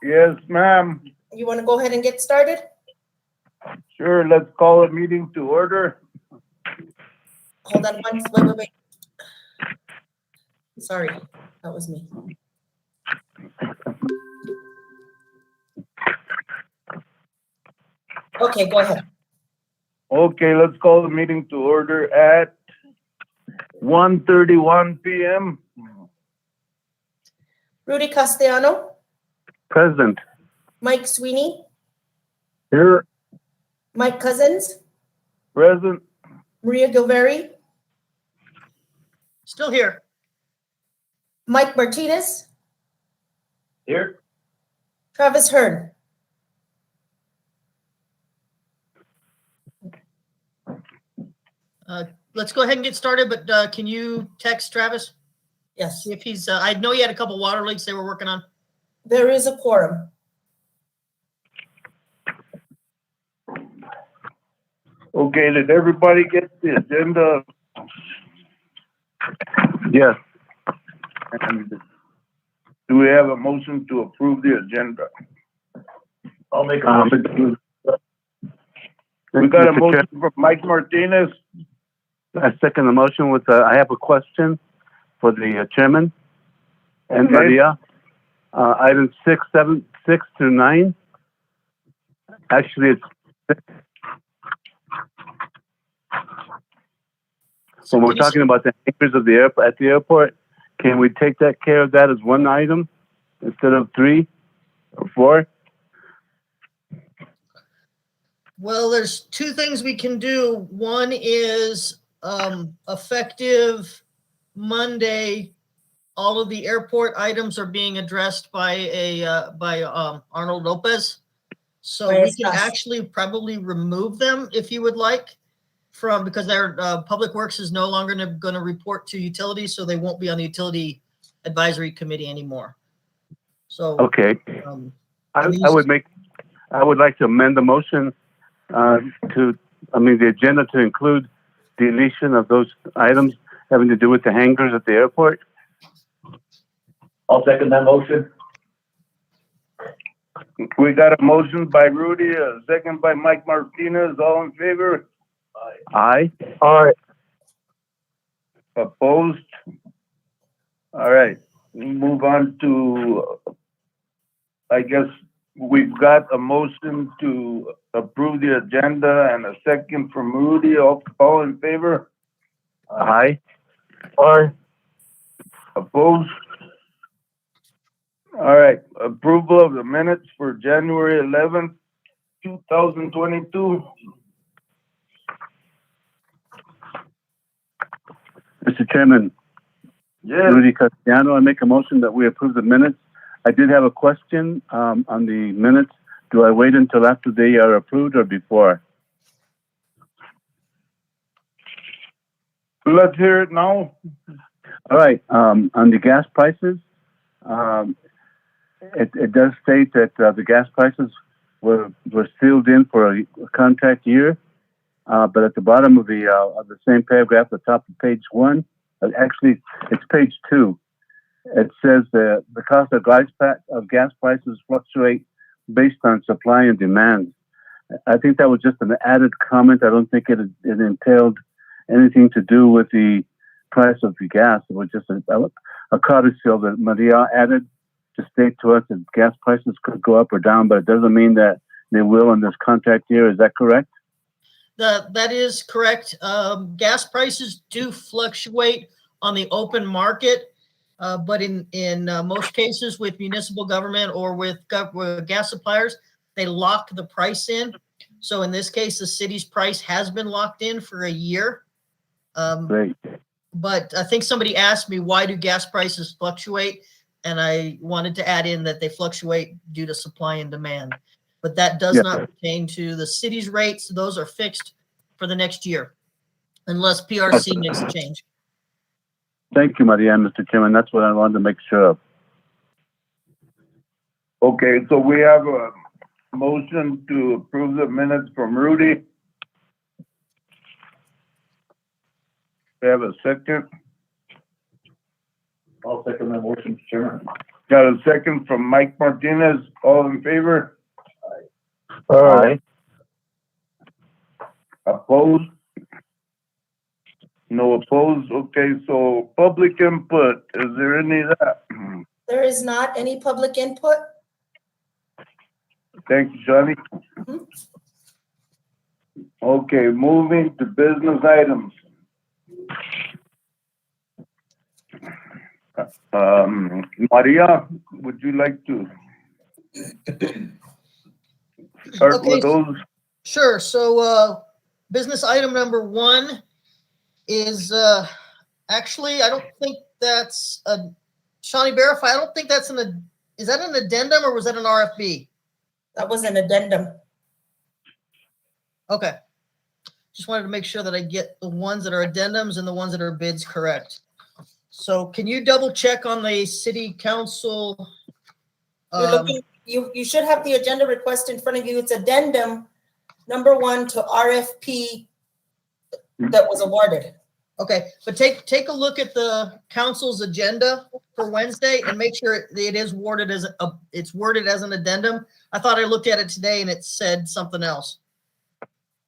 Yes, ma'am. You want to go ahead and get started? Sure, let's call a meeting to order. Hold on wait. Sorry, that was me. Okay, go ahead. Okay, let's call the meeting to order at 1:31 p.m. Rudy Castellano, Present. Mike Sweeney, Here. Mike Cousins, Present. Maria Gilveri, Still here. Mike Martinez, Here. Travis Hearn. Let's go ahead and get started, but can you text Travis? Yes, See if he's, I know he had a couple water leaks they were working on. there is a quorum. Okay, did everybody get the agenda? Yes. And do we have a motion to approve the agenda? I'll make a motion. We got a motion from Mike Martinez. I second the motion with, I have a question for the chairman and Okay. Maria. Items 6, 7, 6 through 9. Actually, it's when we're talking about the hangars of the at the airport. Can we take that care of that as one item instead of 3 or 4? Well, there's two things we can do. One is effective Monday, all of the airport items are being addressed by Arnold Lopez. So we can actually probably remove them if you would like because their Public Works is no longer going to report to utilities, so they won't be on the utility advisory committee anymore. So Okay. I would like to amend the motion the agenda to include deletion of those items having to do with the hangars at the airport. I'll second that motion. We got a motion by Rudy, a second by Mike Martinez. All in favor? Aye. Aye. Opposed? All right, we move on to, I guess we've got a motion to approve the agenda and a second from Rudy. All in favor? Aye. Aye. Opposed? All right, approval of the minutes for January 11th, 2022. Mr. Chairman, Yes. Rudy Castellano, I make a motion that we approve the minutes. I did have a question on the minutes. Do I wait until after they are approved or before? Let's hear it now. All right. On the gas prices, it does state that the gas prices were sealed in for a contract year, but at the bottom of the same paragraph, the top of page 1, actually it's page 2. It says the cost of gas prices fluctuate based on supply and demand. I think that was just an added comment. I don't think it entailed anything to do with the price of the gas. It was just a codicil that Maria added to state to us that gas prices could go up or down, but it doesn't mean that they will in this contract year. Is that correct? That is correct. Gas prices do fluctuate on the open market, but in most cases with municipal government or with gas suppliers, they lock the price in. So in this case, the city's price has been locked in for a year. Great. But I think somebody asked me, why do gas prices fluctuate? And I wanted to add in that they fluctuate due to supply and demand. But that does not pertain to the city's rates. Those are fixed for the next year, unless PRC makes a change. Thank you, Maria and Mr. Chairman. That's what I wanted to make sure of. Okay, so we have a motion to approve the minutes from Rudy. We have a second. I'll second that motion, Mr. Chairman. Got a second from Mike Martinez. All in favor? Aye. Opposed? No opposed? Okay, so public input, is there any of that? There is not any public input. Thank you, Johnny. Mhm. Okay, moving to business items. Maria, would you like to start Okay. with those? Sure. So, business item number 1 is, actually, I don't think that's a, Shawnee verify, I don't think that's is that an addendum or was that an RFB? That was an addendum. Okay. Just wanted to make sure that I get the ones that are addendums and the ones that are bids correct. So can you double check on the city council? You're looking, you should have the agenda request in front of you. It's addendum number 1 to RFP that was awarded. Okay, but take a look at the council's agenda for Wednesday and make sure it is worded as it's worded as an addendum. I thought I looked at it today and it said something else.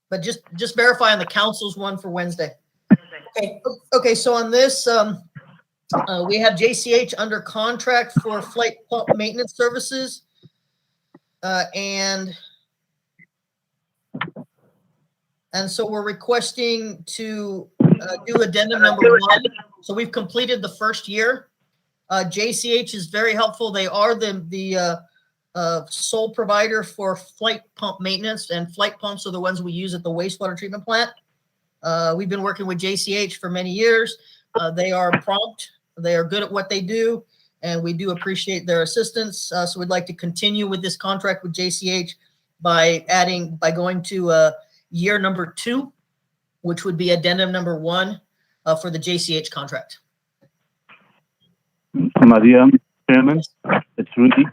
But just verify on the council's one for Wednesday. Okay. Okay, so on this, we have JCH under contract for flight pump maintenance services. And so we're requesting to do addendum number 1. So we've completed the first year. JCH is very helpful. They are the sole provider for flight pump maintenance, and flight pumps are the ones we use at the wastewater treatment plant. We've been working with JCH for many years. They are prompt. They are good at what they do, and we do appreciate their assistance. So we'd like to continue with this contract with JCH by going to year number 2, which would be addendum number 1 for the JCH contract. Maria, Chairman, it's Rudy.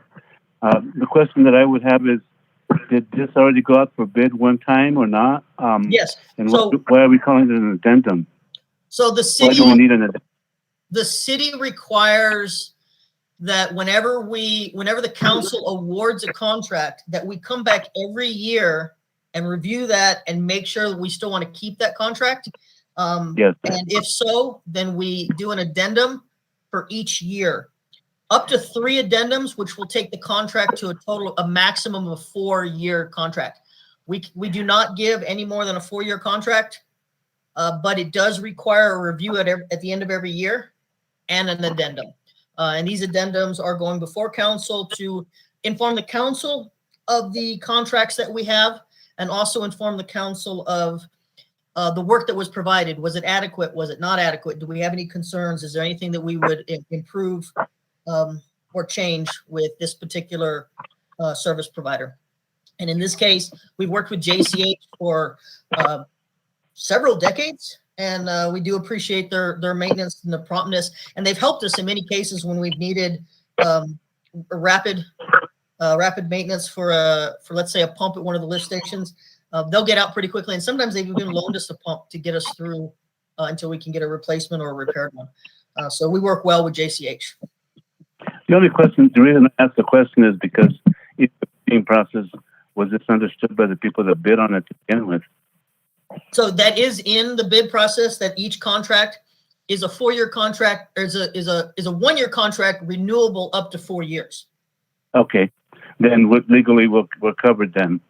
The question that I would have is, did this already go out for bid one time or not? Yes. And So, why are we calling it an addendum? so the Why do we city, need an addendum? the city requires that whenever the council awards a contract, that we come back every year and review that and make sure that we still want to keep that contract. Yes. And if so, then we do an addendum for each year. Up to 3 addendums, which will take the contract to a maximum of 4-year contract. We do not give any more than a 4-year contract, but it does require a review at the end of every year and an addendum. And these addendums are going before council to inform the council of the contracts that we have, and also inform the council of the work that was provided. Was it adequate? Was it not adequate? Do we have any concerns? Is there anything that we would improve or change with this particular service provider? And in this case, we've worked with JCH for several decades, and we do appreciate their maintenance and the promptness. And they've helped us in many cases when we've needed rapid maintenance for let's say a pump at one of the lift stations. They'll get out pretty quickly, and sometimes they've even loaned us a pump to get us through until we can get a replacement or a repaired one. So we work well with JCH. The reason I asked the question is because in the bidding process, was this understood by the people that bid on it to begin with? So that is in the bid process, that each contract is a 4-year contract, or is a 1-year contract renewable up to 4 years. Okay, then legally we're covered then.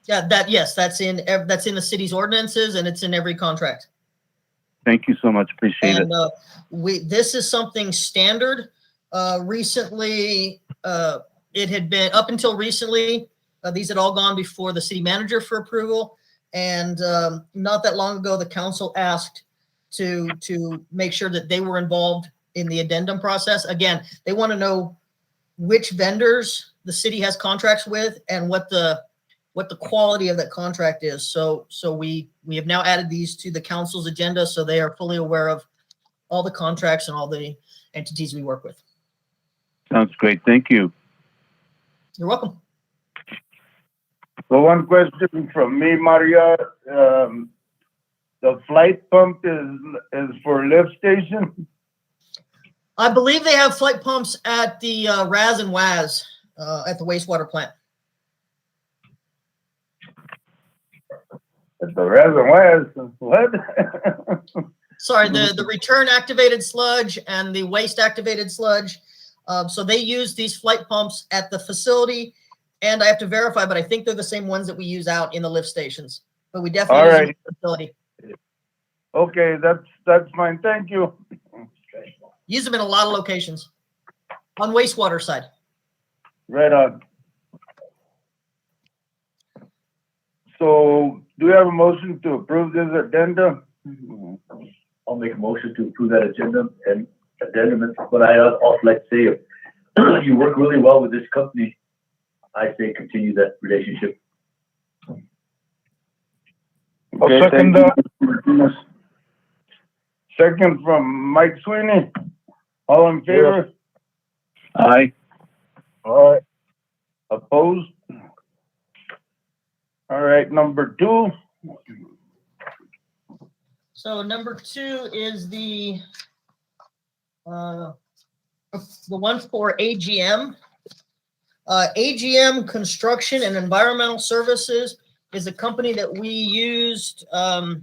Yeah, that's in the city's ordinances, and it's in every contract. Thank you so much. Appreciate it. And this is something standard. Recently, it had been up until recently. These had all gone before the city manager for approval, and not that long ago, the council asked to make sure that they were involved in the addendum process. Again, they want to know which vendors the city has contracts with and what the quality of that contract is. So we have now added these to the council's agenda, so they are fully aware of all the contracts and all the entities we work with. Sounds great. Thank you. You're welcome. So one question from me, Maria. The flight pump is for lift station? I believe they have flight pumps at the Raz and Waz at the wastewater plant. At the reservoirs, what? Sorry, the return activated sludge and the waste activated sludge. So they use these flight pumps at the facility, and I have to verify, but I think they're the same ones that we use out in the lift stations. But we definitely use them at the facility. Okay, that's fine. Thank you. Use them in a lot of locations on wastewater side. Right on. So, do we have a motion to approve this addendum? I'll make a motion to approve that agenda and addendum. But I also like to say, if you work really well with this company, I say continue that relationship. Okay, second that. Second from Mike Sweeney. All in favor? Aye. All right. Opposed? All right, number 2. So number 2 is the one for AGM. AGM Construction and Environmental Services is a company that we used. I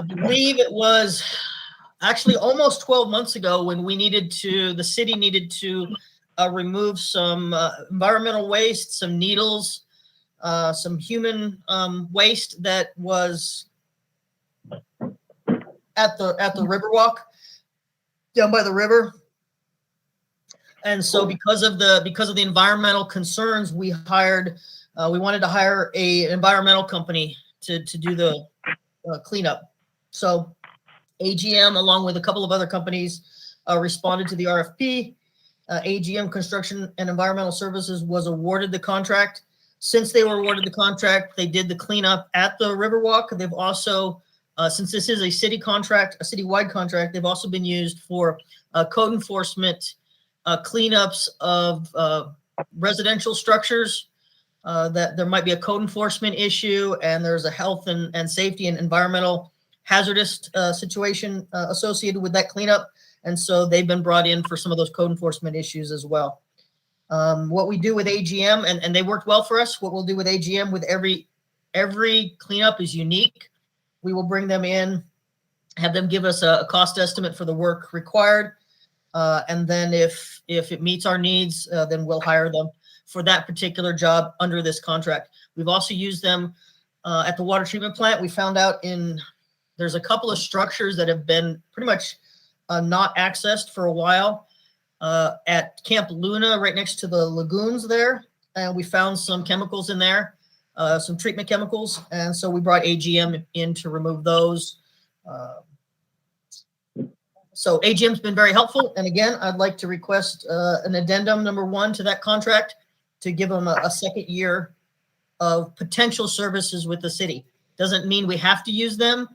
believe it was actually almost 12 months ago when the city needed to remove some environmental waste, some needles, some human waste that was at the Riverwalk down by the river. And so because of the environmental concerns, we wanted to hire an environmental company to do the cleanup. So AGM, along with a couple of other companies, responded to the RFP. AGM Construction and Environmental Services was awarded the contract. Since they were awarded the contract, they did the cleanup at the Riverwalk. They've also, since this is a city contract, a citywide contract, they've also been used for code enforcement, cleanups of residential structures, that there might be a code enforcement issue and there's a health and safety and environmental hazardous situation associated with that cleanup. And so they've been brought in for some of those code enforcement issues as well. What we do with AGM, and they worked well for us, what we'll do with AGM with every cleanup is unique. We will bring them in, have them give us a cost estimate for the work required. And then if it meets our needs, then we'll hire them for that particular job under this contract. We've also used them at the water treatment plant. We found out there's a couple of structures that have been pretty much not accessed for a while at Camp Luna, right next to the lagoons there. And we found some chemicals in there, some treatment chemicals. And so we brought AGM in to remove those. So AGM's been very helpful. And again, I'd like to request an addendum number 1 to that contract to give them a second year of potential services with the city. Doesn't mean we have to use them.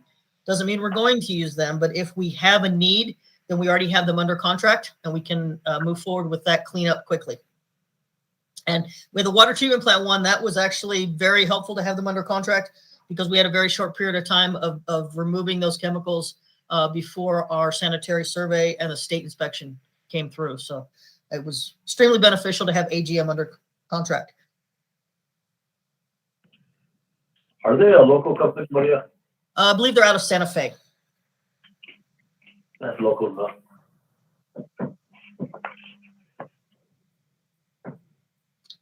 Doesn't mean we're going to use them. But if we have a need, then we already have them under contract and we can move forward with that cleanup quickly. And with the water treatment plant one, that was actually very helpful to have them under contract because we had a very short period of time of removing those chemicals before our sanitary survey and the state inspection came through. So it was extremely beneficial to have AGM under contract. Are they a local company, Maria? I believe they're out of Santa Fe. That's local enough.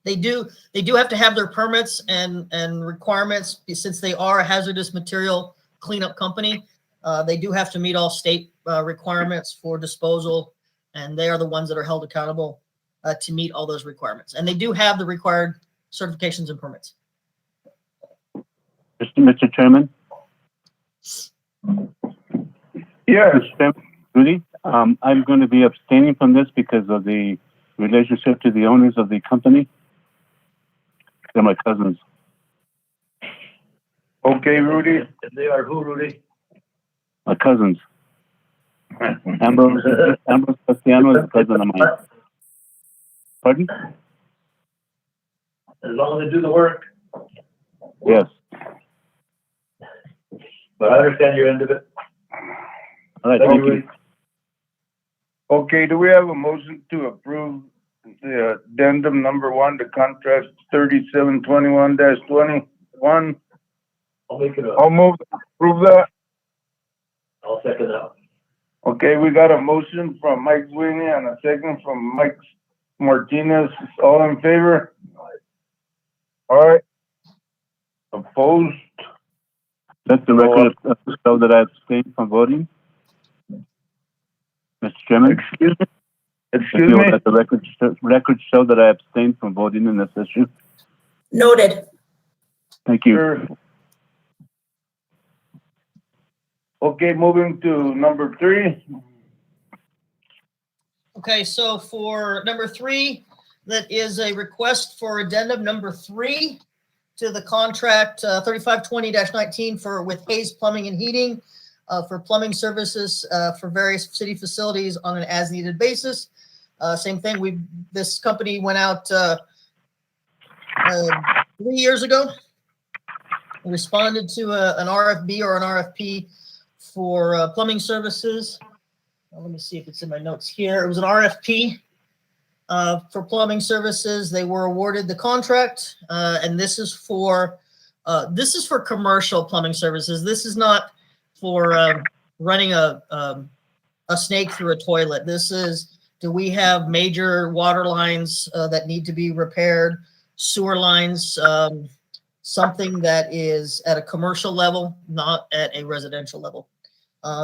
They do have to have their permits and requirements since they are a hazardous material cleanup company. They do have to meet all state requirements for disposal, and they are the ones that are held accountable to meet all those requirements. And they do have the required certifications and permits. Mr. Chairman? Yes. Rudy, I'm going to be abstaining from this because of the relationship to the owners of the company. They're my cousins. Okay, Rudy. And they are who, Rudy? My cousins. Ambrose Castiano is a cousin of mine. Pardon? As long as they do the work. Yes. But I understand your end of it. All right, Thank thank you, you. Rudy. Okay, do we have a motion to approve the addendum number 1 to contract 3721-21? I'll make it a, I'll move, approve that. I'll second that. Okay, we got a motion from Mike Sweeney and a second from Mike Martinez. All in favor? All right. Opposed? Let the record show that I abstained from voting. Mr. Chairman? Excuse me? If Excuse you me? would let the record show that I abstained from voting in this issue. Noted. Thank you. Sure. Okay, moving to number 3. Okay, so for number 3, that is a request for addendum number 3 to the contract 3520-19 with Haze Plumbing and Heating for plumbing services for various city facilities on an as-needed basis. Same thing, this company went out 3 years ago, responded to an RFB or an RFP for plumbing services. Let me see if it's in my notes here. It was an RFP for plumbing services. They were awarded the contract, and this is for commercial plumbing services. This is not for running a snake through a toilet. This is, do we have major water lines that need to be repaired, sewer lines, something that is at a commercial level, not at a residential level.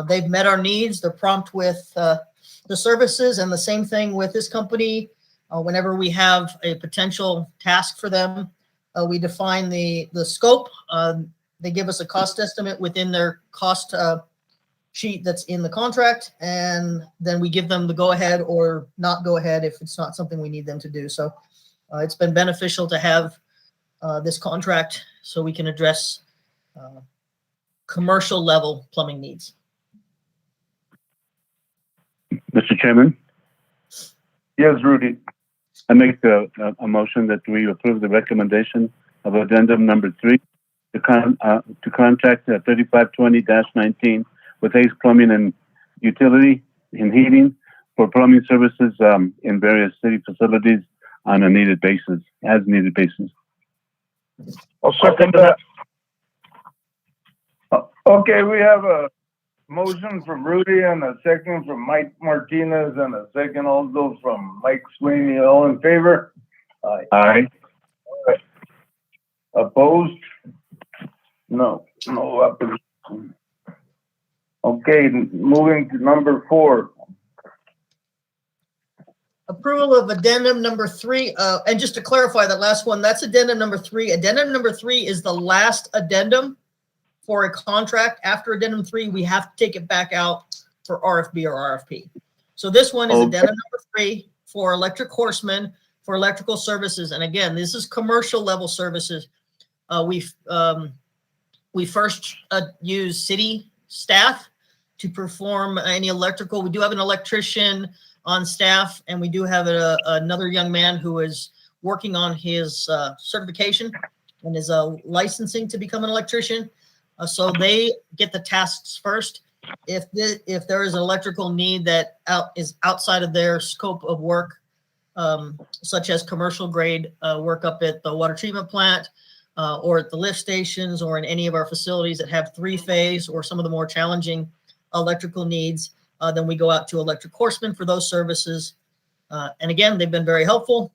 They've met our needs. They're prompt with the services, and the same thing with this company. Whenever we have a potential task for them, we define the scope. They give us a cost estimate within their cost sheet that's in the contract, and then we give them the go-ahead or not go-ahead if it's not something we need them to do. So it's been beneficial to have this contract so we can address commercial level plumbing needs. Mr. Chairman, Yes, Rudy. I make a motion that we approve the recommendation of addendum number 3 to contract 3520-19 with Haze Plumbing and Utility and Heating for plumbing services in various city facilities on a needed basis, as needed basis. I'll second that. Okay, we have a motion from Rudy and a second from Mike Martinez and a second also from Mike Sweeney. All in favor? Aye. Aye. Opposed? No, no opposition. Okay, moving to number 4. Approval of addendum number 3. And just to clarify that last one, that's addendum number 3. Addendum number 3 is the last addendum for a contract. After addendum 3, we have to take it back out for RFB or RFP. So this one is addendum number 3 for electric horsemen for electrical services. And again, this is commercial level services. We first use city staff to perform any electrical. We do have an electrician on staff, and we do have another young man who is working on his certification and his licensing to become an electrician. So they get the tasks first. If there is an electrical need that is outside of their scope of work, such as commercial grade work up at the water treatment plant or at the lift stations or in any of our facilities that have 3-phase or some of the more challenging electrical needs, then we go out to electric horsemen for those services. And again, they've been very helpful.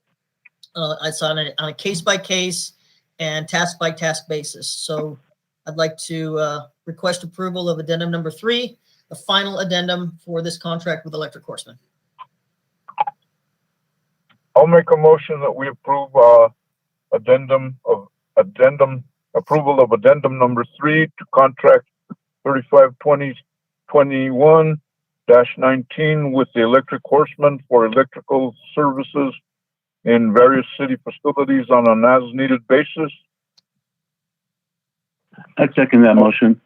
It's on a case-by-case and task-by-task basis. So I'd like to request approval of addendum number 3, the final addendum for this contract with electric horsemen. I'll make a motion that we approve approval of addendum number 3 to contract 3520-21-19 with the electric horsemen for electrical services in various city facilities on an as-needed basis. I second that motion.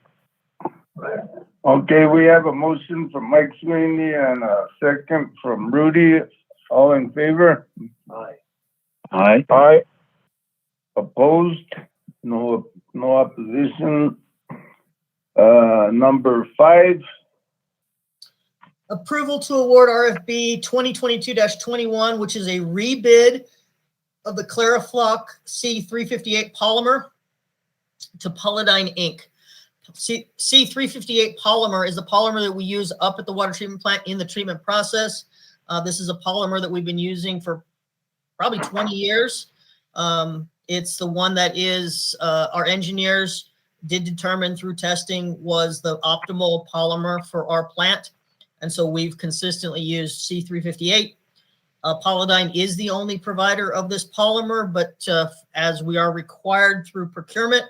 Okay, we have a motion from Mike Sweeney and a second from Rudy. All in favor? Aye. Aye. Aye. Opposed? No opposition. Number 5. Approval to award RFB 2022-21, which is a rebid of the Clarifloc C358 polymer to Polydyne Inc. C358 polymer is the polymer that we use up at the water treatment plant in the treatment process. This is a polymer that we've been using for probably 20 years. It's the one that is our engineers did determine through testing was the optimal polymer for our plant. And so we've consistently used C358. Polydyne is the only provider of this polymer, but as we are required through procurement,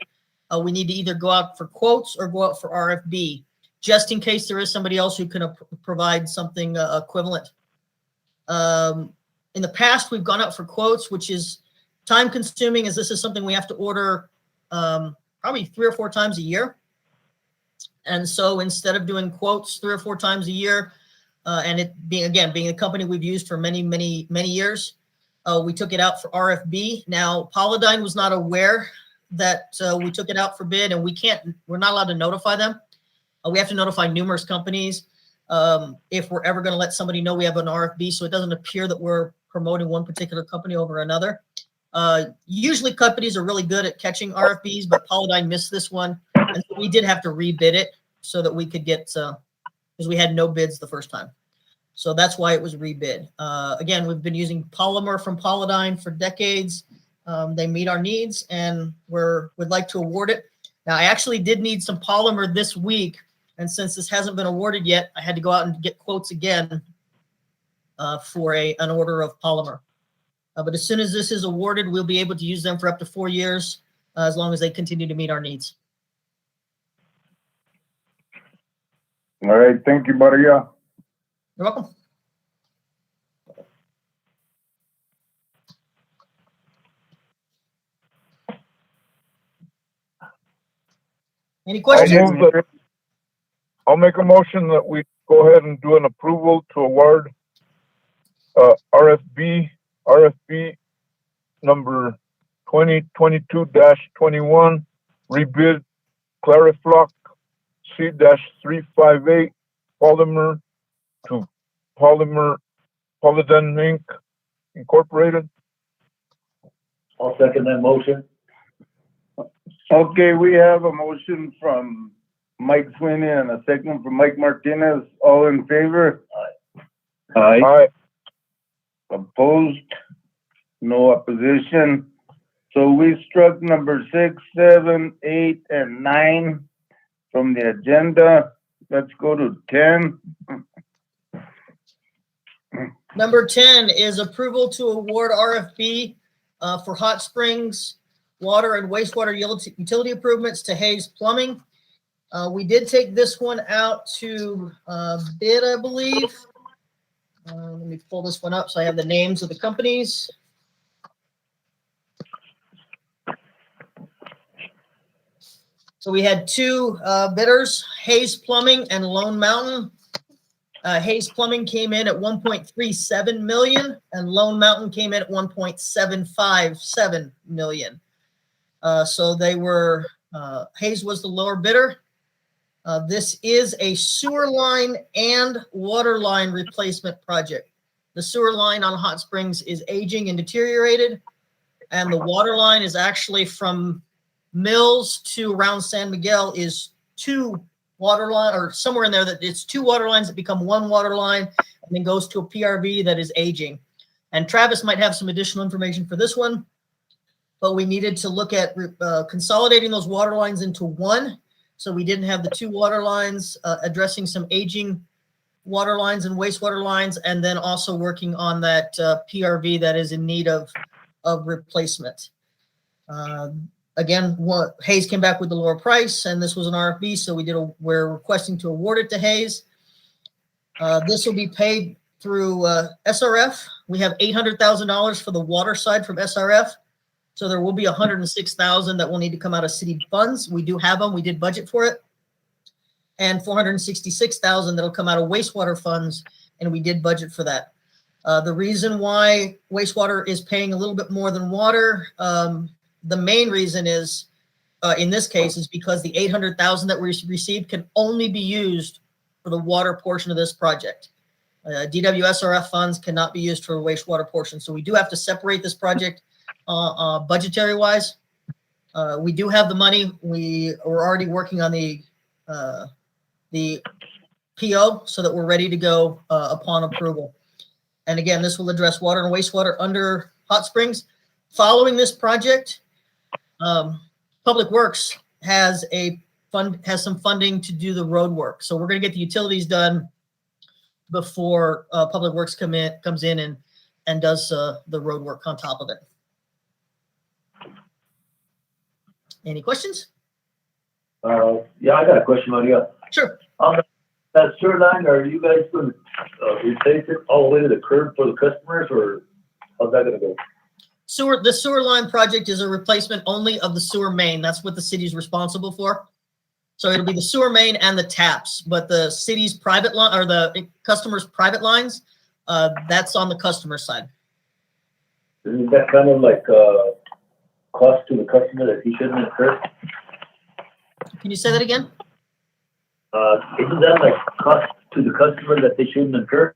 we need to either go out for quotes or go out for RFB, just in case there is somebody else who can provide something equivalent. In the past, we've gone out for quotes, which is time consuming, as this is something we have to order probably 3 or 4 times a year. And so instead of doing quotes 3 or 4 times a year, and it being a company we've used for many years, we took it out for RFB. Now, Polydyne was not aware that we took it out for bid, and we're not allowed to notify them. We have to notify numerous companies if we're ever going to let somebody know we have an RFB, so it doesn't appear that we're promoting one particular company over another. Usually companies are really good at catching RFBs, but Polydyne missed this one. And so we did have to rebid it so that we could get, because we had no bids the first time. So that's why it was rebid. Again, we've been using polymer from Polydyne for decades. They meet our needs, and would like to award it. Now, I actually did need some polymer this week, and since this hasn't been awarded yet, I had to go out and get quotes again for an order of polymer. But as soon as this is awarded, we'll be able to use them for up to 4 years, as long as they continue to meet our needs. All right, thank you, Maria. You're welcome. Any questions? I'll make a motion that we go ahead and do an approval to award RFB number 2022-21, rebid Clarifloc C-358 polymer to Polydyne Inc. Incorporated. I'll second that motion. Okay, we have a motion from Mike Sweeney and a second from Mike Martinez. All in favor? Aye. Aye. Opposed? No opposition. So we struck number 6, 7, 8, and 9 from the agenda. Let's go to 10. Number 10 is approval to award RFB for hot springs, water and wastewater utility improvements to Haze Plumbing. We did take this one out to bid, I believe. Let me pull this one up so I have the names of the companies. So we had 2 bidders, Haze Plumbing and Lone Mountain. Haze Plumbing came in at $1.37 million, and Lone Mountain came in at $1.757 million. So they were, Haze was the lower bidder. This is a sewer line and water line replacement project. The sewer line on Hot Springs is aging and deteriorated, and the water line is actually from Mills to around San Miguel is 2 water line, or somewhere in there that it's 2 water lines that become 1 water line and then goes to a PRV that is aging. And Travis might have some additional information for this one, but we needed to look at consolidating those water lines into 1. So we didn't have the 2 water lines, addressing some aging water lines and wastewater lines, and then also working on that PRV that is in need of replacement. Again, Haze came back with the lower price, and this was an RFB, so we're requesting to award it to Haze. This will be paid through SRF. We have $800,000 for the water side from SRF, so there will be $106,000 that will need to come out of city funds. We do have them. We did budget for it, and $466,000 that'll come out of wastewater funds, and we did budget for that. The reason why wastewater is paying a little bit more than water, the main reason is, in this case, is because the $800,000 that we received can only be used for the water portion of this project. DWSRF funds cannot be used for wastewater portion. So we do have to separate this project budgetary wise. We do have the money. We're already working on the PO so that we're ready to go upon approval. And again, this will address water and wastewater under Hot Springs. Following this project, Public Works has some funding to do the road work. So we're going to get the utilities done before Public Works comes in and does the road work on top of it. Any questions? Yeah, I got a question, Maria. Sure. On that sewer line, are you guys going to replace it all the way to the curb for the customers, or how's that going to go? The sewer line project is a replacement only of the sewer main. That's what the city's responsible for. So it'll be the sewer main and the taps, but the city's private line or the customer's private lines, that's on the customer side. Isn't that kind of like cost to the customer that he shouldn't incur? Can you say that again? Isn't that like cost to the customer that they shouldn't incur?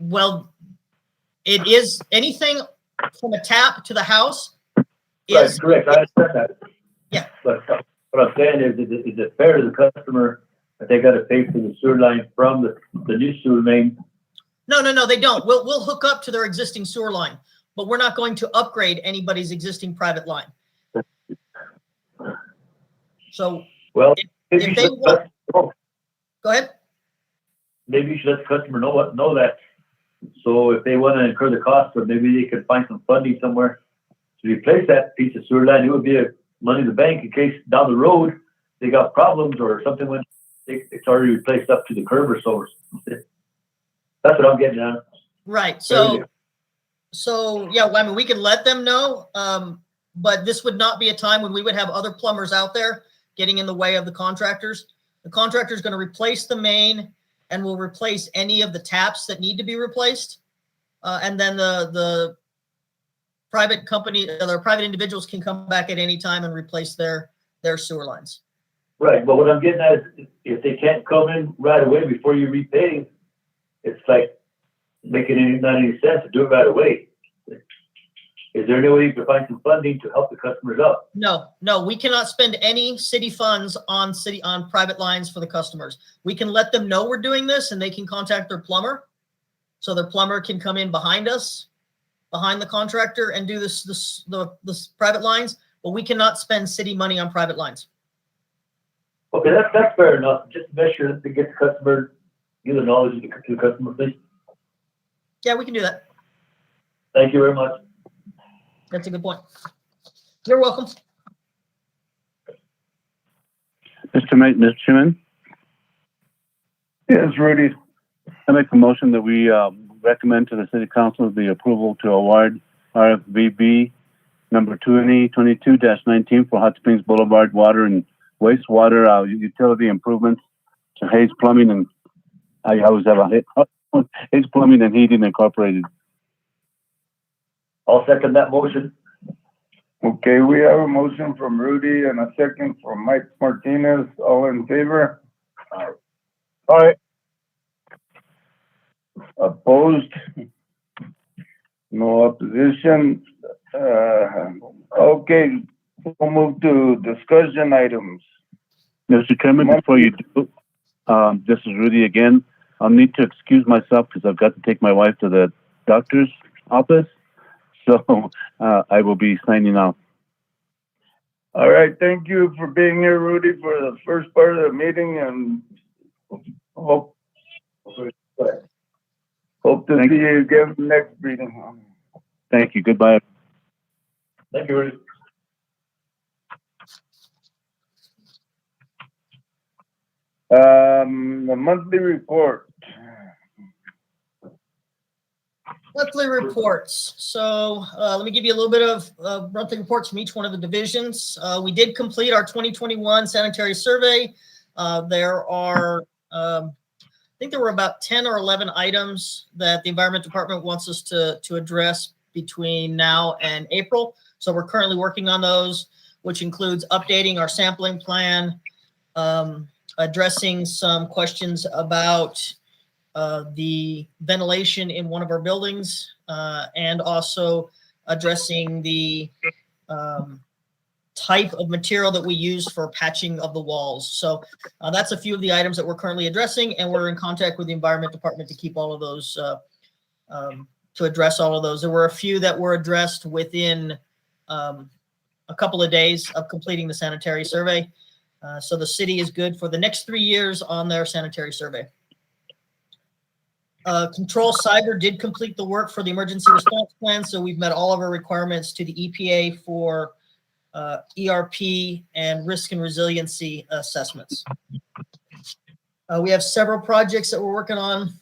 Well, it is anything from a tap to the house. Right, correct. I understand that. Yeah. But what I'm saying is it fair to the customer that they got to pay for the sewer line from the new sewer main? No, they don't. We'll hook up to their existing sewer line, but we're not going to upgrade anybody's existing private line. So, well, if they want, go ahead. Maybe you should let the customer know that. So if they want to incur the cost, or maybe they could find some funding somewhere to replace that piece of sewer line, it would be a money in the bank in case down the road they got problems or something when it's already replaced up to the curb or so. That's what I'm getting at. Right. So yeah, I mean, we can let them know, but this would not be a time when we would have other plumbers out there getting in the way of the contractors. The contractor is going to replace the main and will replace any of the taps that need to be replaced. And then the private company, or private individuals can come back at any time and replace their sewer lines. Right, but what I'm getting at is if they can't come in right away before you repay, it's like making not any sense to do it right away. Is there any way you can find some funding to help the customers out? No, we cannot spend any city funds on private lines for the customers. We can let them know we're doing this and they can contact their plumber. So their plumber can come in behind us, behind the contractor, and do this private lines, but we cannot spend city money on private lines. Okay, that's fair enough. Just make sure to get the customer, give the knowledge to the customer, please. Yeah, we can do that. Thank you very much. That's a good point. You're welcome. Mr. Chairman? Yes, Rudy. I make a motion that we recommend to the City Council the approval to award RFVB number 2022-19 for Hot Springs Boulevard water and wastewater utility improvements to Haze Plumbing and I always have a Haze Plumbing and Heating Incorporated. I'll second that motion. Okay, we have a motion from Rudy and a second from Mike Martinez. All in favor? Aye. Opposed? No opposition. Okay, we'll move to discussion items. Mr. Chairman, before you do, this is Rudy again. I'll need to excuse myself because I've got to take my wife to the doctor's office. So I will be signing off. All right, thank you for being here, Rudy, for the first part of the meeting, and hope to see you again next meeting. Thank you. Goodbye. Thank you, Rudy. The monthly report. Monthly reports. So let me give you a little bit of monthly reports from each one of the divisions. We did complete our 2021 sanitary survey. There are, I think there were about 10 or 11 items that the Environment Department wants us to address between now and April. So we're currently working on those, which includes updating our sampling plan, addressing some questions about the ventilation in one of our buildings, and also addressing the type of material that we use for patching of the walls. So that's a few of the items that we're currently addressing, and we're in contact with the Environment Department to keep all of those, to address all of those. There were a few that were addressed within a couple of days of completing the sanitary survey. So the city is good for the next 3 years on their sanitary survey. Control Cyber did complete the work for the emergency response plan, so we've met all of our requirements to the EPA for ERP and risk and resiliency assessments. We have several projects that we're working on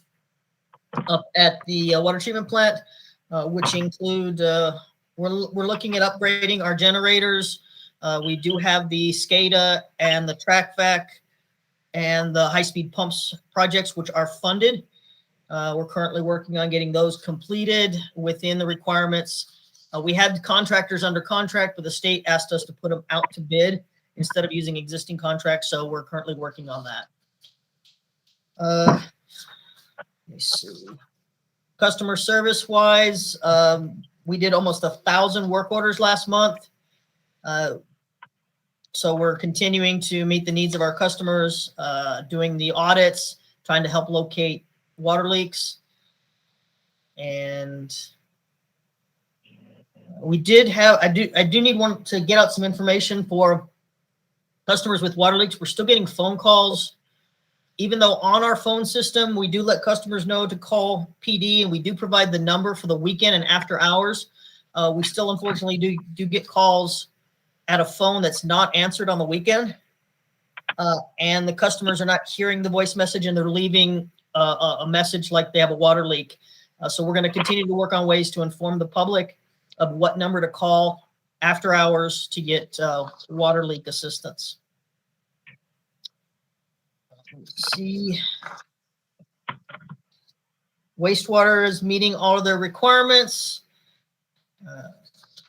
up at the water treatment plant, which include we're looking at upgrading our generators. We do have the SCADA and the TrackVac and the high-speed pumps projects, which are funded. We're currently working on getting those completed within the requirements. We had contractors under contract, but the state asked us to put them out to bid instead of using existing contracts, so we're currently working on that. Let me see. Customer service-wise, we did almost 1,000 work orders last month. So we're continuing to meet the needs of our customers, doing the audits, trying to help locate water leaks. And we did have, I do need one to get out some information for customers with water leaks. We're still getting phone calls, even though on our phone system, we do let customers know to call PD, and we do provide the number for the weekend and after hours. We still unfortunately do get calls at a phone that's not answered on the weekend. And the customers are not hearing the voice message, and they're leaving a message like they have a water leak. So we're going to continue to work on ways to inform the public of what number to call after hours to get water leak assistance. Let's see. Wastewater is meeting all of their requirements.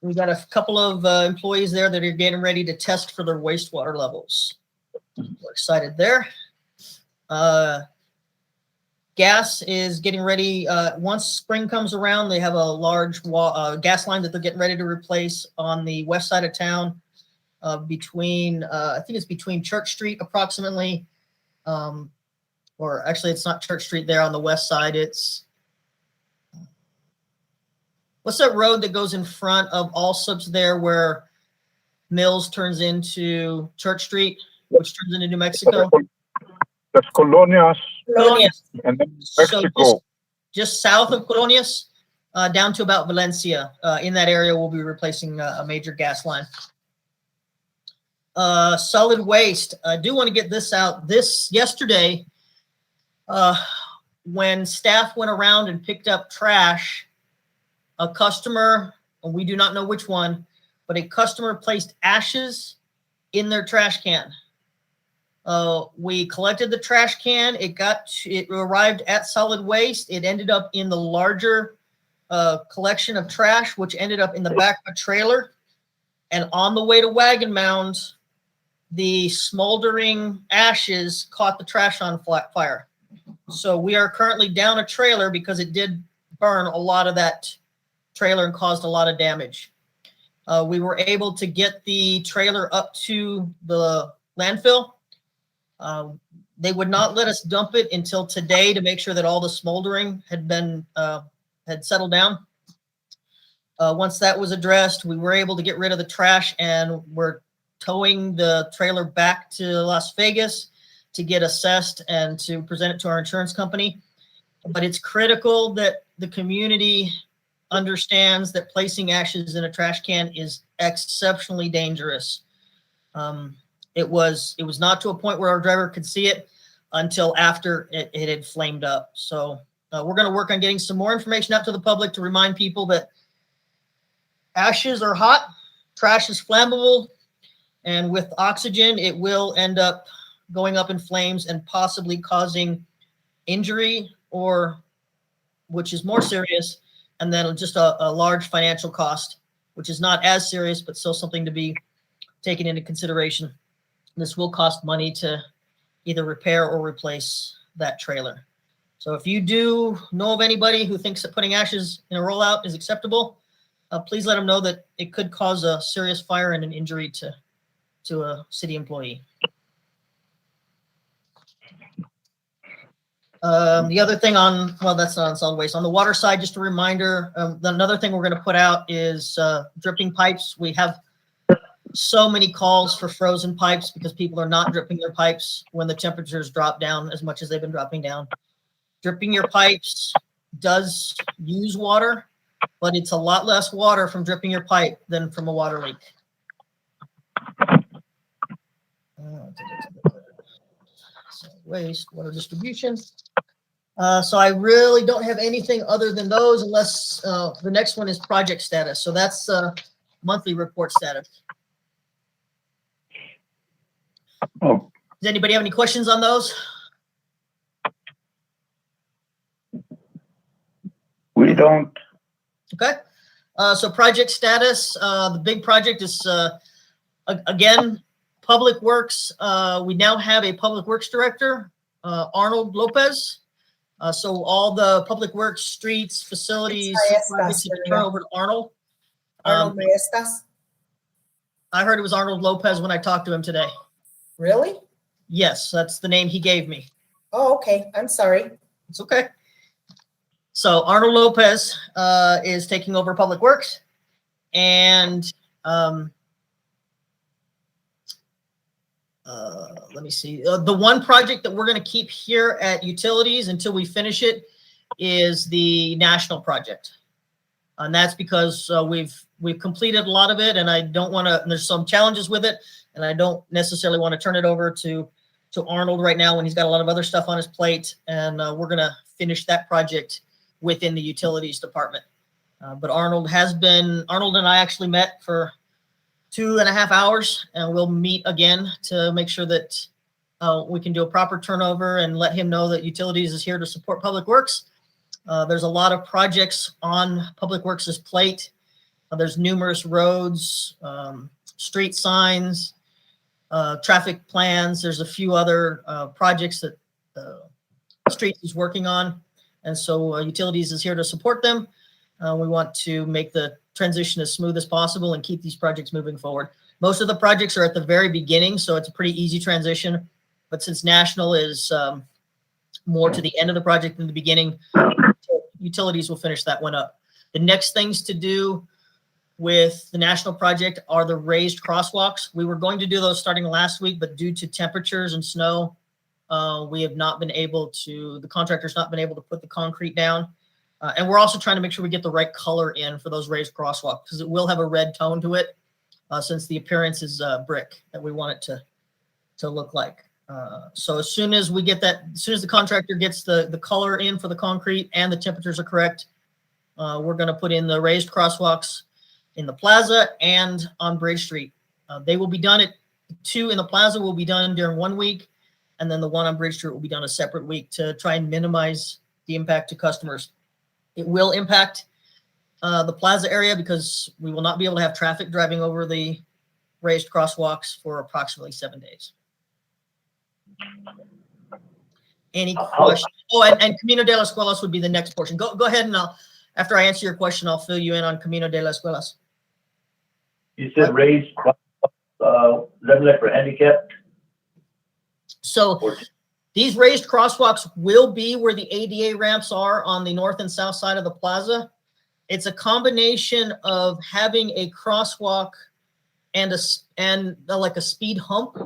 We got a couple of employees there that are getting ready to test for their wastewater levels. We're excited there. Gas is getting ready. Once spring comes around, they have a large gas line that they're getting ready to replace on the west side of town, between, I think it's between Church Street approximately, or actually it's not Church Street there on the west side. It's, what's that road that goes in front of Allsup's there where Mills turns into Church Street, which turns into New Mexico? That's Colonias. Colonias. And then Mexico. So just south of Colonias, down to about Valencia. In that area, we'll be replacing a major gas line. Solid waste. I do want to get this out. Yesterday, when staff went around and picked up trash, a customer, and we do not know which one, but a customer placed ashes in their trash can. We collected the trash can. It arrived at solid waste. It ended up in the larger collection of trash, which ended up in the back of a trailer. And on the way to Wagon Mound, the smoldering ashes caught the trash on fire. So we are currently down a trailer because it did burn a lot of that trailer and caused a lot of damage. We were able to get the trailer up to the landfill. They would not let us dump it until today to make sure that all the smoldering had settled down. Once that was addressed, we were able to get rid of the trash, and we're towing the trailer back to Las Vegas to get assessed and to present it to our insurance company. But it's critical that the community understands that placing ashes in a trash can is exceptionally dangerous. It was not to a point where our driver could see it until after it had flamed up. So we're going to work on getting some more information out to the public to remind people that ashes are hot, trash is flammable, and with oxygen, it will end up going up in flames and possibly causing injury, or, which is more serious, and then just a large financial cost, which is not as serious, but still something to be taken into consideration. This will cost money to either repair or replace that trailer. So if you do know of anybody who thinks that putting ashes in a rollout is acceptable, please let them know that it could cause a serious fire and an injury to a city employee. The other thing well, that's not on solid waste. On the water side, just a reminder, another thing we're going to put out is dripping pipes. We have so many calls for frozen pipes because people are not dripping their pipes when the temperatures drop down as much as they've been dropping down. Dripping your pipes does use water, but it's a lot less water from dripping your pipe than from a water leak. Waste, water distribution. So I really don't have anything other than those unless the next one is project status. So that's monthly report status. Oh, Does anybody have any questions on those? we don't. Okay. So project status, the big project is, again, Public Works. We now have a Public Works Director, Arnold Lopez. So all the Public Works, streets, facilities, projects you can turn over to Arnold. Arnold Maestas? I heard it was Arnold Lopez when I talked to him today. Really? Yes, that's the name he gave me. Oh, okay. I'm sorry. It's okay. So Arnold Lopez is taking over Public Works, and let me see. The one project that we're going to keep here at Utilities until we finish it is the national project, and that's because we've completed a lot of it, and I don't want to. There's some challenges with it, and I don't necessarily want to turn it over to Arnold right now when he's got a lot of other stuff on his plate, and we're going to finish that project within the Utilities department. But Arnold and I actually met for 2.5 hours, and we'll meet again to make sure that we can do a proper turnover and let him know that Utilities is here to support Public Works. There's a lot of projects on Public Works' plate. There's numerous roads, street signs, traffic plans. There's a few other projects that Streets is working on. And so Utilities is here to support them. We want to make the transition as smooth as possible and keep these projects moving forward. Most of the projects are at the very beginning, so it's a pretty easy transition. But since National is more to the end of the project than the beginning, Utilities will finish that one up. The next things to do with the National project are the raised crosswalks. We were going to do those starting last week, but due to temperatures and snow, we have not been able to, the contractor's not been able to put the concrete down. And we're also trying to make sure we get the right color in for those raised crosswalks because it will have a red tone to it since the appearance is brick that we want it to look like. So as soon as we get that, as soon as the contractor gets the color in for the concrete and the temperatures are correct, we're going to put in the raised crosswalks in the plaza and on Bridge Street. They will be done at 2 in the plaza will be done during 1 week. And then the one on Bridge Street will be done a separate week to try and minimize the impact to customers. It will impact the plaza area because we will not be able to have traffic driving over the raised crosswalks for approximately 7 days. Any questions? Oh, and Camino de las Escuelas would be the next portion. Go ahead and after I answer your question, I'll fill you in on Camino de las Escuelas. You said raised crosswalks, is that like for handicapped? So these raised crosswalks will be where the ADA ramps are on the north and south side of the plaza. It's a combination of having a crosswalk and like a speed hump.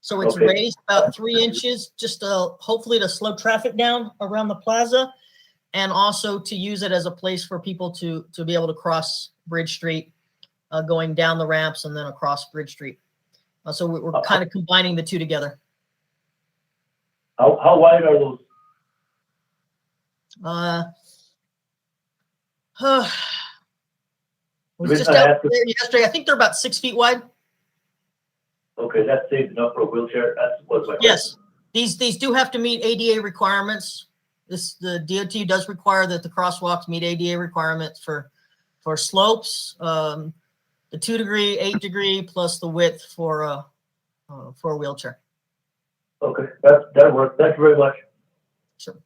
So it's raised about 3 inches, just hopefully to slow traffic down around the plaza, and also to use it as a place for people to be able to cross Bridge Street, going down the ramps and then across Bridge Street. So we're kind of combining the two together. How wide are those? Was just out there yesterday. I think they're about 6 feet wide. Okay, that's safe enough for a wheelchair. That's what's my Yes, these do have to meet ADA requirements. The DOT does require that the crosswalks meet ADA requirements for slopes, the 2 degree, 8 degree, plus the width for a wheelchair. Okay, that works. Thank you very much.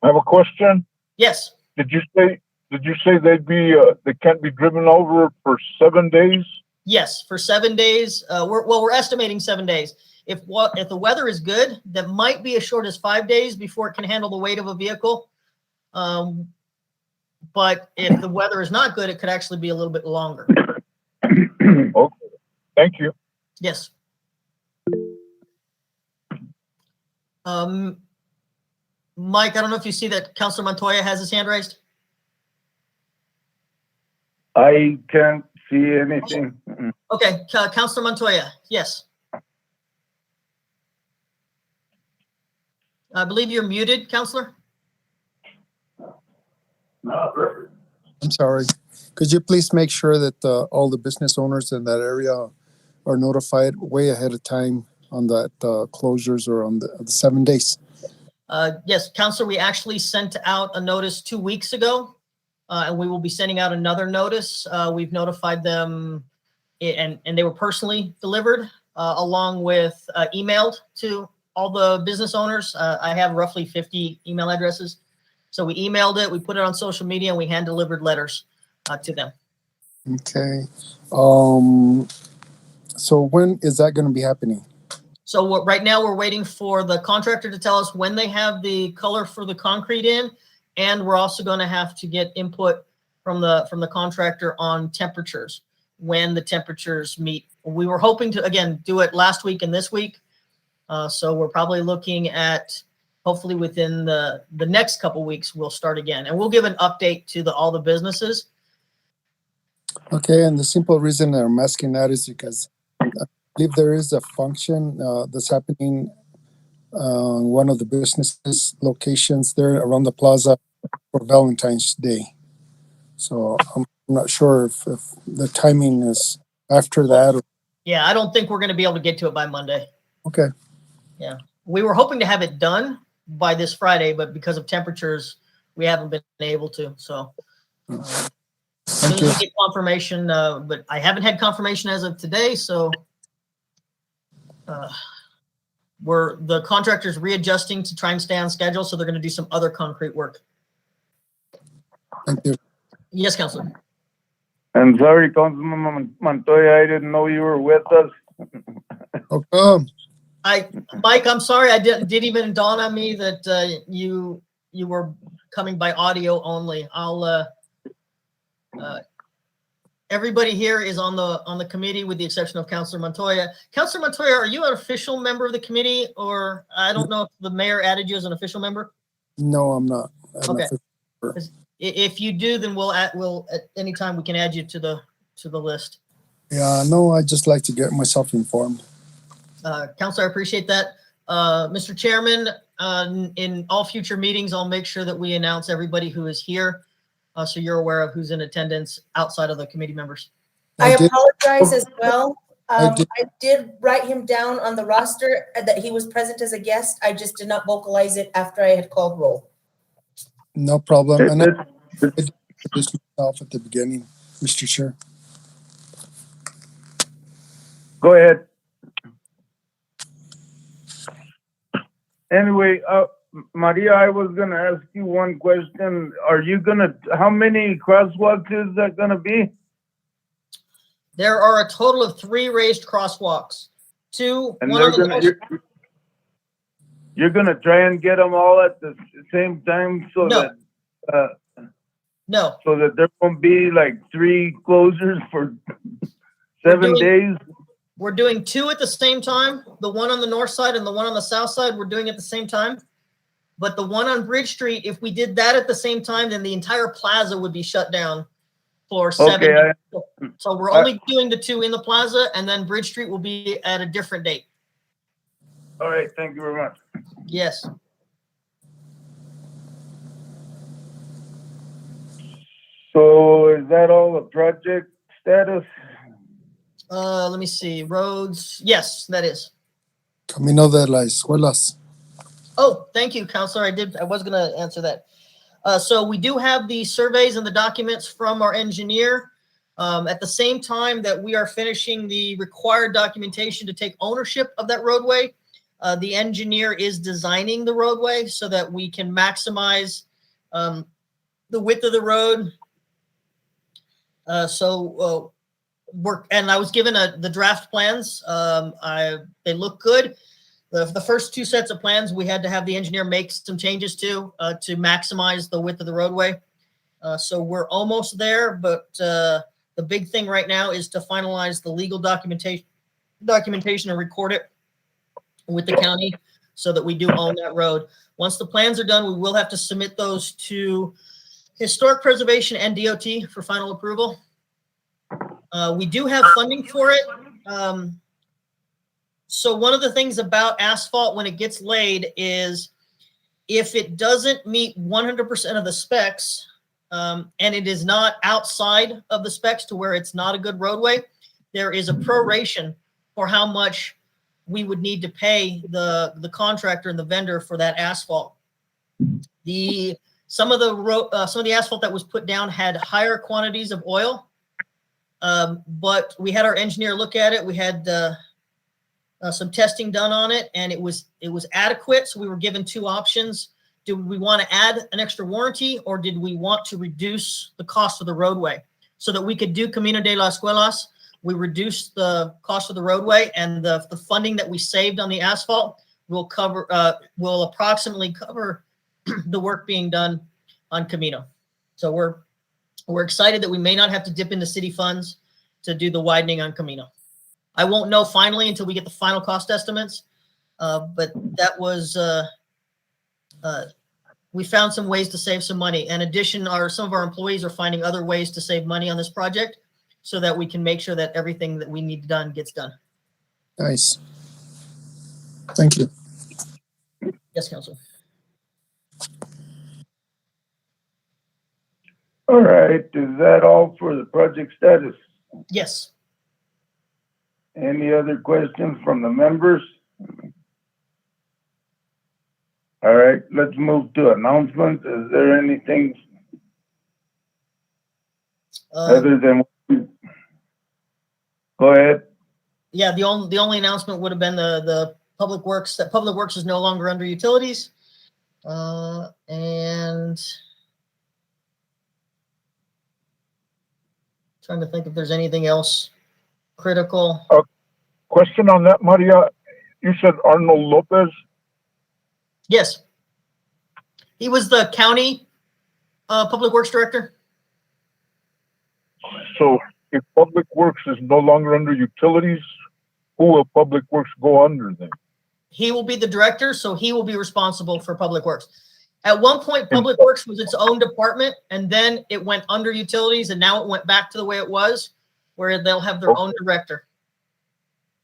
I have a question. Yes, Did you say they can't be driven over for 7 days? yes, for 7 days. We're estimating 7 days. If the weather is good, that might be as short as 5 days before it can handle the weight of a vehicle. But if the weather is not good, it could actually be a little bit longer. Okay, thank you. Yes. Mike, I don't know if you see that Councilor Montoya has his hand raised. I can't see anything. Okay, Councilor Montoya, yes. I believe you're muted, Councilor. I'm sorry. Could you please make sure that all the business owners in that area are notified way ahead of time on that closures or on the 7 days? Yes, Councilor, we actually sent out a notice 2 weeks ago, and we will be sending out another notice. We've notified them, and they were personally delivered, along with emailed to all the business owners. I have roughly 50 email addresses. So we emailed it, we put it on social media, and we hand delivered letters to them. Okay. So when is that going to be happening? So right now we're waiting for the contractor to tell us when they have the color for the concrete in, and we're also going to have to get input from the contractor on temperatures, when the temperatures meet. We were hoping to, again, do it last week and this week. So we're probably looking at, hopefully within the next couple weeks, we'll start again. And we'll give an update to all the businesses. Okay, and the simple reason I'm asking that is because I believe there is a function that's happening on one of the businesses locations there around the plaza for Valentine's Day. So I'm not sure if the timing is after that. Or, Yeah, I don't think we're going to be able to get to it by Monday. okay. Yeah, we were hoping to have it done by this Friday, but because of temperatures, we haven't been able to. So as soon as we get confirmation, but I haven't had confirmation as of today. So the contractor's readjusting to try and stay on schedule. So they're going to do some other concrete work. Thank you. Yes, Councilor. I'm sorry, Councilman Montoya, I didn't know you were with us. Okay. Mike, I'm sorry. I didn't even dawn on me that you were coming by audio only. Everybody here is on the committee with the exception of Councilor Montoya. Councilor Montoya, are you an official member of the committee, or I don't know if the mayor added you as an official member? No, I'm not. Okay. If you do, then we'll at any time we can add you to the list. Yeah, no, I just like to get myself informed. Councilor, I appreciate that. Mr. Chairman, in all future meetings, I'll make sure that we announce everybody who is here, so you're aware of who's in attendance outside of the committee members. I apologize as well. I did write him down on the roster that he was present as a guest. I just did not vocalize it after I had called roll. No problem. And I did this myself at the beginning, Mr. Chair. Go ahead. Anyway, Maria, I was gonna ask you one question. How many crosswalks is that gonna be? There are a total of 3 raised crosswalks. And you're gonna try and get them all at the same time so No. so that there won't be like 3 closures for 7 days? We're doing 2 at the same time. The one on the north side and the one on the south side, we're doing at the same time. But the one on Bridge Street, if we did that at the same time, then the entire plaza would be shut down for 7 days. So we're only doing the 2 in the plaza, and then Bridge Street will be at a different date. All right, thank you very much. Yes. So is that all the project status? Let me see. Roads. Yes, that is. Camino de las Escuelas. Oh, thank you, Counselor. I was going to answer that. So we do have the surveys and the documents from our engineer. At the same time that we are finishing the required documentation to take ownership of that roadway, The engineer is designing the roadway so that we can maximize the width of the road. And I was given the draft plans. They look good. The first two sets of plans, we had to have the engineer make some changes to maximize the width of the roadway. So we're almost there, but the big thing right now is to finalize the legal documentation and record it with the county so that we do own that road. Once the plans are done, we will have to submit those to Historic Preservation and DOT for final approval. We do have funding for it. So one of the things about asphalt when it gets laid is if it doesn't meet 100% of the specs, and it is not outside of the specs to where it's not a good roadway, there is a proration for how much we would need to pay the contractor and the vendor for that asphalt. Some of the asphalt that was put down had higher quantities of oil, but we had our engineer look at it. We had some testing done on it, and it was adequate. So we were given two options. Did we want to add an extra warranty, or did we want to reduce the cost of the roadway so that we could do Camino de las Escuelas? We reduced the cost of the roadway, and the funding that we saved on the asphalt will approximately cover the work being done on Camino. So we're excited that we may not have to dip into city funds to do the widening on Camino. I won't know finally until we get the final cost estimates, but that was we found some ways to save some money. In addition, some of our employees are finding other ways to save money on this project so that we can make sure that everything that we need done gets done. Nice. Thank you. Yes, Council. All right, is that all for the project status? Yes. Any other questions from the members? All right, let's move to announcements. Is there anything other than? Go ahead. Yeah, the only announcement would have been the Public Works, that Public Works is no longer under utilities. And trying to think if there's anything else critical. Question on that, Maria. You said Arnold Lopez? Yes. He was the county Public Works Director. So if Public Works is no longer under utilities, who will Public Works go under then? He will be the director, so he will be responsible for Public Works. At one point, Public Works was its own department, and then it went under utilities, and now it went back to the way it was, where they'll have their own director.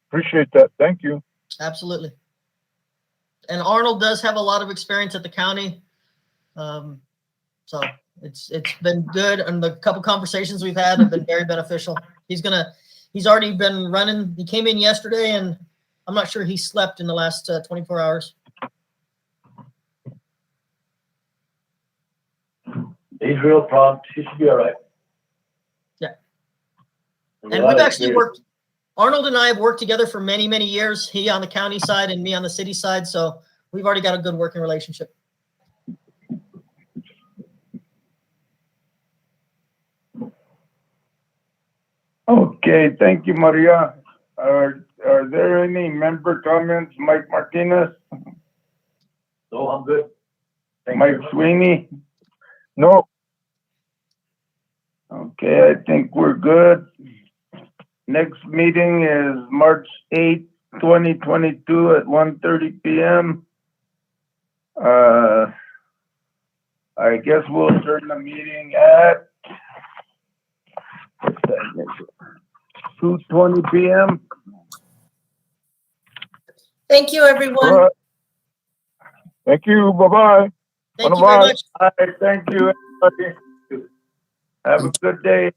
Appreciate that. Thank you. Absolutely. And Arnold does have a lot of experience at the county. So it's been good, and the couple conversations we've had have been very beneficial. He's already been running. He came in yesterday, and I'm not sure he slept in the last 24 hours. He's real prompt. He should be all right. Yeah. And we've actually worked, Arnold and I have worked together for many, many years. He on the county side and me on the city side. So we've already got a good working relationship. Okay, thank you, Maria. Are there any member comments? Mike Martinez? No, I'm good. Mike Sweeney? No. Okay, I think we're good. Next meeting is March 8th, 2022 at 1:30 p.m. I guess we'll turn the meeting at 2:20 p.m. Thank you, everyone. All right. Thank you. Bye-bye. Thank you very much. All right, thank you, everybody. Have a good day.